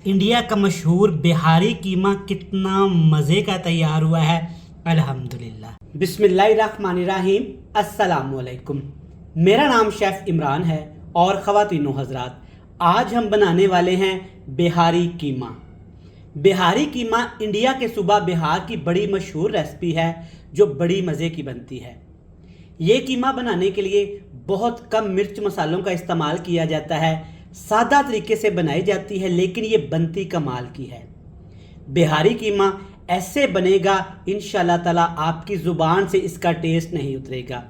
India का मशहूर बिहारी कीमा कितना मज़े का तैयार हुआ है। अल्हम्दुलिल्लाह। बिस्मिल्लाहिर्रहमानिर्रहीम। अस्सलाम वालेकुम। मेरा नाम शेफ़ इमरान है और ख़वातीनो हज़रात, आज हम बनाने वाले हैं बिहारी कीमा। बिहारी कीमा इंडिया के सूबा बिहार की बड़ी मशहूर रेसिपी है जो बड़ी मज़े की बनती है। ये कीमा बनाने के लिए बहुत कम मिर्च मसालों का इस्तेमाल किया जाता है, सादा तरीके से बनाई जाती है, लेकिन ये बनती कमाल की है। बिहारी कीमा ऐसे बनेगा इंशाल्लाह ताला आपकी ज़ुबान से इसका टेस्ट नहीं उतरेगा।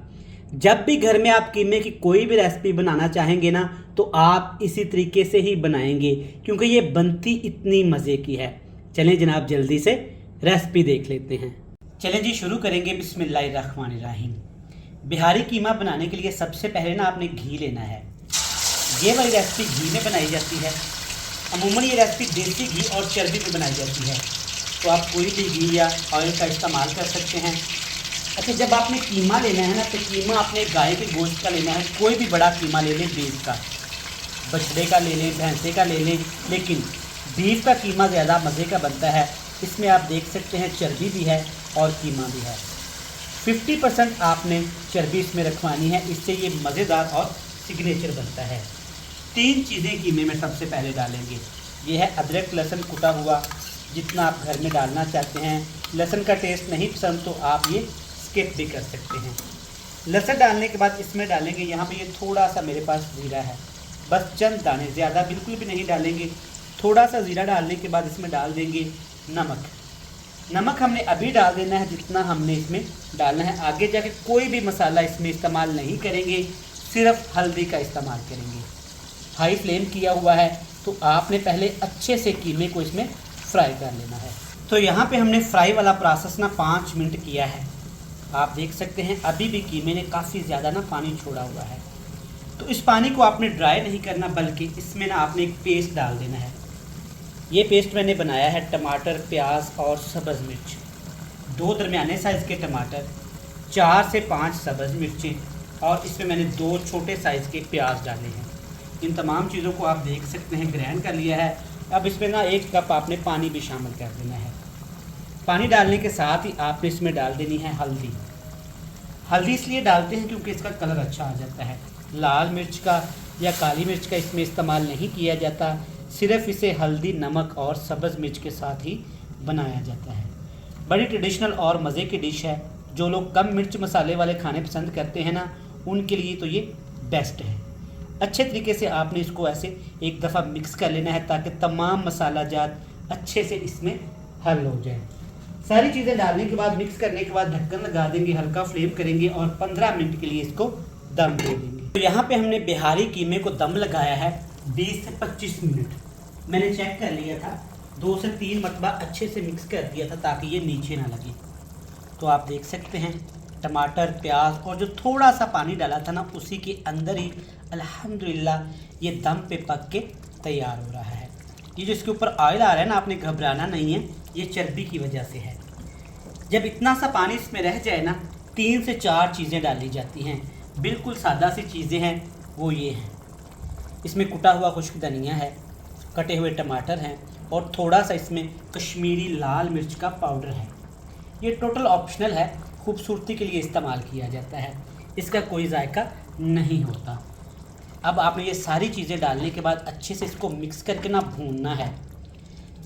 जब भी घर में आप कीमे की कोई भी रेसिपी बनाना चाहेंगे ना, तो आप इसी तरीके से ही बनाएंगे, क्योंकि ये बनती इतनी मज़े की है। चलें जनाब, जल्दी से रेसिपी देख लेते हैं। चलें जी, शुरू करेंगे। बिस्मिल्लाहिर्रहमानिर्रहीम। बिहारी कीमा बनाने के लिए सबसे पहले ना आपने घी लेना है। ये वाली रेसिपी घी में बनाई जाती है। अमूमन ये रेसिपी देसी घी और चर्बी में बनाई जाती है, तो आप कोई भी घी या ऑयल का इस्तेमाल कर सकते हैं। अच्छा, जब आपने कीमा लेना है ना, तो कीमा आपने गाय के गोश्त का लेना है। कोई भी बड़ा कीमा ले लें, बीफ का, बछड़े का ले लें, भैंसे का ले लें, लेकिन बीफ का कीमा ज़्यादा मज़े का बनता है। इसमें आप देख सकते हैं चर्बी भी है और कीमा भी है। 50% आपने चर्बी इसमें रखवानी है, इससे ये मज़ेदार और सिग्नेचर बनता है। 3 चीज़ें कीमे में सबसे पहले डालेंगे। ये है अदरक लहसुन कुटा हुआ, जितना आप घर में डालना चाहते हैं। लहसुन का टेस्ट नहीं पसंद तो आप ये स्किप भी कर सकते हैं। लहसुन डालने के बाद इसमें डालेंगे, यहाँ पे ये थोड़ा सा मेरे पास ज़ीरा है, बस चंद दाने, ज़्यादा बिल्कुल भी नहीं डालेंगे। थोड़ा सा ज़ीरा डालने के बाद इसमें डाल देंगे नमक। नमक हमने अभी डाल देना है जितना हमने इसमें डालना है। आगे जाके कोई भी मसाला इसमें इस्तेमाल नहीं करेंगे, सिर्फ हल्दी का इस्तेमाल करेंगे। हाई फ्लेम किया हुआ है, तो आपने पहले अच्छे से कीमे को इसमें फ्राई कर लेना है। तो यहाँ पे हमने फ्राई वाला प्रोसेस ना 5 मिनट किया है। आप देख सकते हैं अभी भी कीमे ने काफ़ी ज़्यादा ना पानी छोड़ा हुआ है। तो इस पानी को आपने ड्राई नहीं करना, बल्कि इसमें ना आपने एक पेस्ट डाल देना है। ये पेस्ट मैंने बनाया है टमाटर, प्याज और सब्ज़ मिर्च, 2 दरमियाने साइज़ के टमाटर, 4 से 5 सब्ज़ मिर्चें, और इसमें मैंने 2 छोटे साइज़ के प्याज डाले हैं। इन तमाम चीज़ों को आप देख सकते हैं ग्राइंड कर लिया है। अब इसमें ना 1 कप आपने पानी भी शामिल कर देना है। पानी डालने के साथ ही आपने इसमें डाल देनी है हल्दी। हल्दी इसलिए डालते हैं क्योंकि इसका कलर अच्छा आ जाता है। लाल मिर्च का या काली मिर्च का इसमें इस्तेमाल नहीं किया जाता, सिर्फ इसे हल्दी, नमक और सब्ज़ मिर्च के साथ ही बनाया जाता है। बड़ी ट्रेडिशनल और मज़े की डिश है। जो लोग कम मिर्च मसाले वाले खाने पसंद करते हैं ना, उनके लिए तो ये बेस्ट है। अच्छे तरीके से आपने इसको ऐसे एक दफ़ा मिक्स कर लेना है, ताकि तमाम मसाला जात अच्छे से इसमें हल हो जाए। सारी चीज़ें डालने के बाद, मिक्स करने के बाद ढक्कन लगा देंगे, हल्का फ्लेम करेंगे और 15 मिनट के लिए इसको दम दे देंगे। तो यहाँ पे हमने बिहारी कीमे को दम लगाया है 20 से 25 मिनट। मैंने चेक कर लिया था, 2 से 3 मरतबा अच्छे से मिक्स कर दिया था ताकि ये नीचे ना लगे। तो आप देख सकते हैं टमाटर, प्याज और जो थोड़ा सा पानी डाला था ना, उसी के अंदर ही अल्हम्दुलिल्लाह ये दम पे पक के तैयार हो रहा है। ये जो इसके ऊपर ऑयल आ रहा है ना, आपने घबराना नहीं है, ये चर्बी की वजह से है। जब इतना सा पानी इसमें रह जाए ना, 3 से 4 चीज़ें डाली जाती हैं। बिल्कुल सादा सी चीज़ें हैं, वो ये हैं। इसमें कुटा हुआ खुश्क धनिया है, कटे हुए टमाटर हैं और थोड़ा सा इसमें कश्मीरी लाल मिर्च का पाउडर है। ये टोटल ऑप्शनल है, खूबसूरती के लिए इस्तेमाल किया जाता है, इसका कोई जायका नहीं होता। अब आपने ये सारी चीज़ें डालने के बाद अच्छे से इसको मिक्स करके ना भूनना है।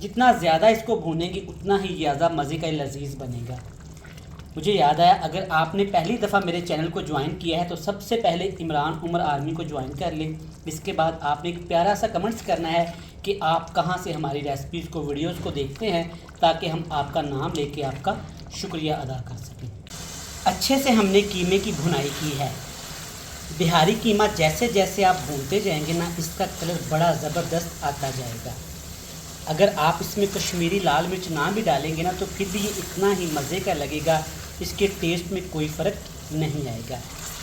जितना ज़्यादा इसको भूनेंगे उतना ही ज़्यादा मज़े का लजीज बनेगा। मुझे याद आया, अगर आपने पहली दफ़ा मेरे चैनल को ज्वाइन किया है तो सबसे पहले इमरान उमर आर्मी को ज्वाइन कर लें। इसके बाद आपने एक प्यारा सा कमेंट्स करना है कि आप कहाँ से हमारी रेसिपीज़ को, वीडियोज़ को देखते हैं, ताकि हम आपका नाम लेके आपका शुक्रिया अदा कर सकें। अच्छे से हमने कीमे की भुनाई की है। बिहारी कीमा जैसे जैसे आप भूनते जाएंगे ना, इसका कलर बड़ा ज़बरदस्त आता जाएगा। अगर आप इसमें कश्मीरी लाल मिर्च ना भी डालेंगे ना, तो फिर भी ये इतना ही मज़े का लगेगा, इसके टेस्ट में कोई फ़र्क नहीं आएगा।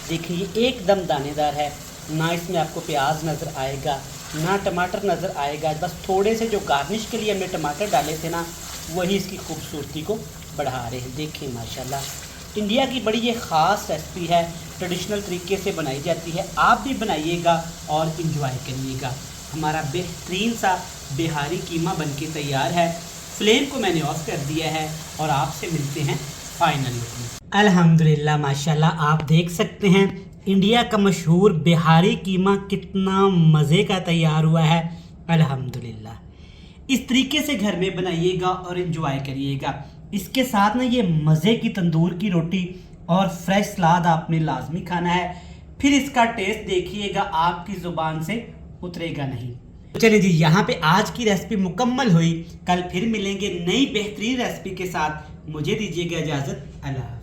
देखिए ये एकदम दानेदार है, ना इसमें आपको प्याज नज़र आएगा, ना टमाटर नज़र आएगा। बस थोड़े से जो गार्निश के लिए हमने टमाटर डाले थे ना, वही इसकी खूबसूरती को बढ़ा रहे हैं। देखिए माशाल्लाह, इंडिया की बड़ी ये ख़ास रेसिपी है, ट्रेडिशनल तरीके से बनाई जाती है। आप भी बनाइएगा और इन्जॉय करिएगा। हमारा बेहतरीन सा बिहारी कीमा बनके तैयार है। फ्लेम को मैंने ऑफ कर दिया है और आपसे मिलते हैं फाइनल लुक में। अल्हम्दुलिल्लाह माशाल्लाह, आप देख सकते हैं इंडिया का मशहूर बिहारी कीमा कितना मज़े का तैयार हुआ है। अल्हम्दुलिल्लाह, इस तरीके से घर में बनाइएगा और इन्जॉय करिएगा। इसके साथ ना ये मज़े की तंदूर की रोटी और फ्रेश सलाद आपने लाजमी खाना है, फिर इसका टेस्ट देखिएगा, आपकी ज़ुबान से उतरेगा नहीं। तो चलिए जी, यहाँ पे आज की रेसिपी मुकम्मल हुई। कल फिर मिलेंगे नई बेहतरीन रेसिपी के साथ। मुझे दीजिएगा इजाज़त। अल्लाह।